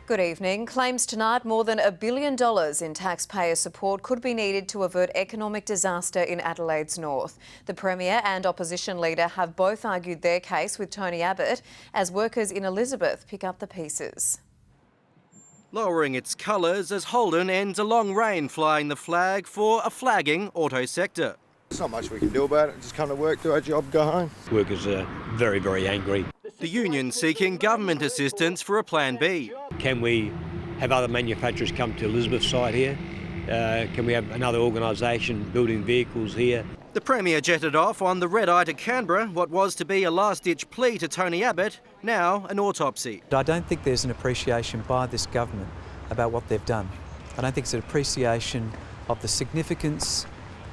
Good evening. Claims tonight more than $1 billion in taxpayer support could be needed to avert economic disaster in Adelaide's north. The Premier and opposition leader have both argued their case with Tony Abbott as workers in Elizabeth pick up the pieces. Lowering its colours as Holden ends a long reign flying the flag for a flagging auto sector. There's not much we can do about it. Just come to work, do our job, go home. Workers are very, very angry. The union seeking government assistance for a plan B. Can we have other manufacturers come to Elizabeth site here? Can we have another organisation building vehicles here? The Premier jetted off on the red-eye to Canberra, what was to be a last-ditch plea to Tony Abbott, now an autopsy. I don't think there's an appreciation by this government about what they've done. I don't think it's an appreciation of the significance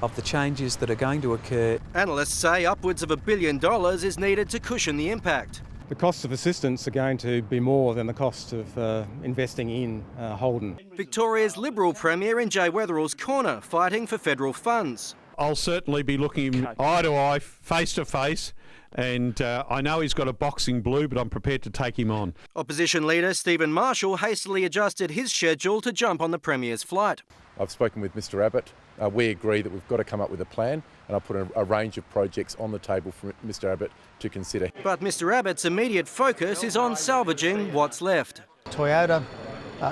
of the changes that are going to occur. Analysts say upwards of $1 billion is needed to cushion the impact. The costs of assistance are going to be more than the cost of investing in Holden. Victoria's Liberal Premier in Jay Weatherall's corner, fighting for federal funds. I'll certainly be looking eye to eye, face to face, and I know he's got a boxing blue, but I'm prepared to take him on. Opposition leader Stephen Marshall hastily adjusted his schedule to jump on the Premier's flight. I've spoken with Mr Abbott. We agree that we've got to come up with a plan, and I've put a range of projects on the table for Mr Abbott to consider. But Mr Abbott's immediate focus is on salvaging what's left. Toyota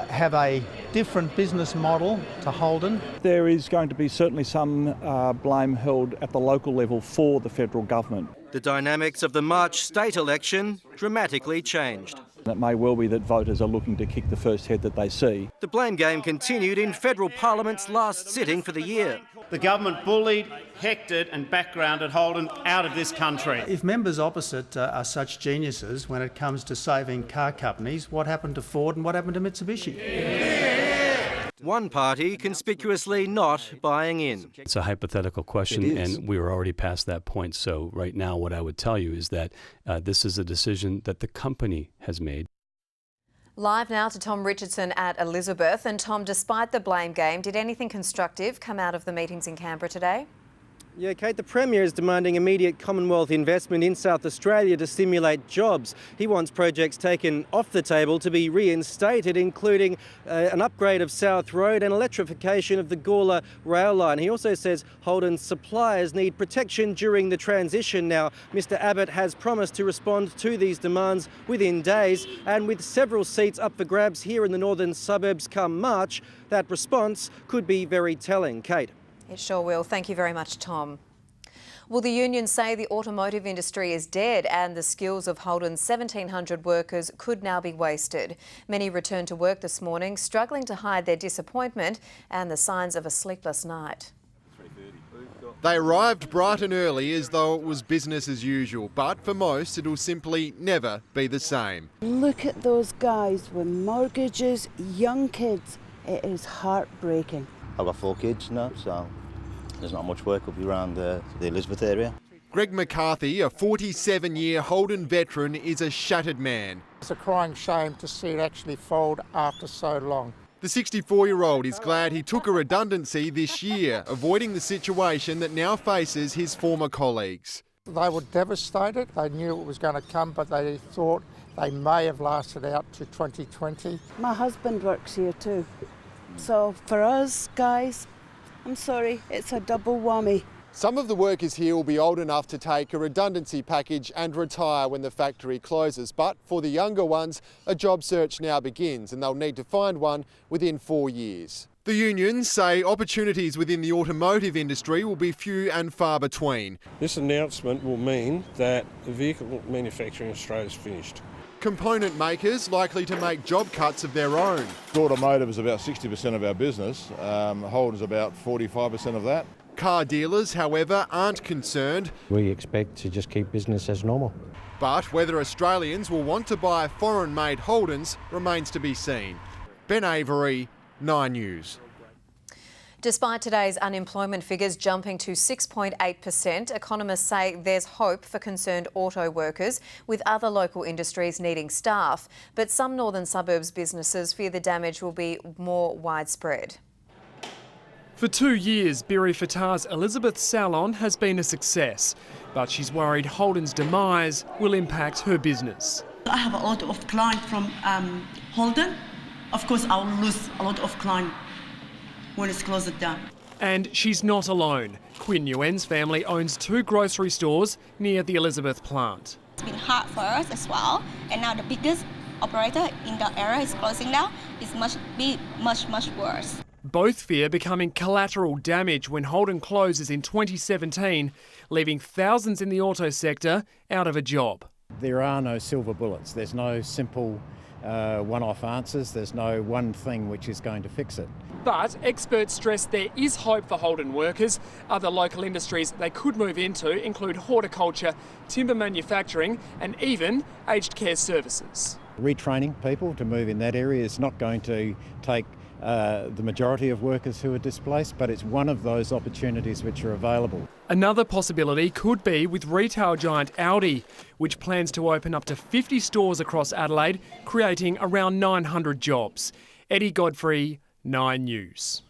have a different business model to Holden. There is going to be certainly some blame held at the local level for the federal government. The dynamics of the March state election dramatically changed. It may well be that voters are looking to kick the first head that they see. The blame game continued in federal parliament's last sitting for the year. The government bullied, hectored and backgrounded Holden out of this country. If members opposite are such geniuses when it comes to saving car companies, what happened to Ford and what happened to Mitsubishi? One party conspicuously not buying in. It's a hypothetical question, and we were already past that point. So right now what I would tell you is that this is a decision that the company has made. Live now to Tom Richardson at Elizabeth. And Tom, despite the blame game, did anything constructive come out of the meetings in Canberra today? Yeah, Kate, the Premier is demanding immediate Commonwealth investment in South Australia to stimulate jobs. He wants projects taken off the table to be reinstated, including an upgrade of South Road and electrification of the Gawler rail line. He also says Holden's suppliers need protection during the transition. Now, Mr Abbott has promised to respond to these demands within days, and with several seats up for grabs here in the northern suburbs come March, that response could be very telling. Kate. It sure will. Thank you very much, Tom. Well, the unions say the automotive industry is dead and the skills of Holden's 1,700 workers could now be wasted. Many returned to work this morning, struggling to hide their disappointment and the signs of a sleepless night. They arrived bright and early as though it was business as usual, but for most it'll simply never be the same. Look at those guys with mortgages, young kids. It is heartbreaking. I've got 4 kids now, so there's not much work up around the Elizabeth area. Greg McCarthy, a 47-year Holden veteran, is a shattered man. It's a crying shame to see it actually fold after so long. The 64-year-old is glad he took a redundancy this year, avoiding the situation that now faces his former colleagues. They were devastated. They knew it was going to come, but they thought they may have lasted out to 2020. My husband works here too. So for us, guys, I'm sorry, it's a double whammy. Some of the workers here will be old enough to take a redundancy package and retire when the factory closes. But for the younger ones, a job search now begins and they'll need to find one within 4 years. The unions say opportunities within the automotive industry will be few and far between. This announcement will mean that the vehicle manufacturing in Australia is finished. Component makers likely to make job cuts of their own. Automotive is about 60% of our business. Holden's about 45% of that. Car dealers, however, aren't concerned. We expect to just keep business as normal. But whether Australians will want to buy foreign-made Holdens remains to be seen. Ben Avery, 9 News. Despite today's unemployment figures jumping to 6.8%, economists say there's hope for concerned auto workers, with other local industries needing staff. But some northern suburbs businesses fear the damage will be more widespread. For 2 years, Biri Fatah's Elizabeth salon has been a success, but she's worried Holden's demise will impact her business. I have a lot of clients from Holden, of course I'll lose a lot of clients when it's closed down. And she's not alone. Quinn Nguyen's family owns 2 grocery stores near the Elizabeth plant. It's been hard for us as well, and now the biggest operator in the area is closing down. It's much worse. Both fear becoming collateral damage when Holden closes in 2017, leaving thousands in the auto sector out of a job. There are no silver bullets. There's no simple one-off answers. There's no one thing which is going to fix it. But experts stress there is hope for Holden workers. Other local industries they could move into include horticulture, timber manufacturing and even aged care services. Retraining people to move in that area is not going to take the majority of workers who are displaced, but it's one of those opportunities which are available. Another possibility could be with retail giant Aldi, which plans to open up to 50 stores across Adelaide, creating around 900 jobs. Eddie Godfrey, 9 News.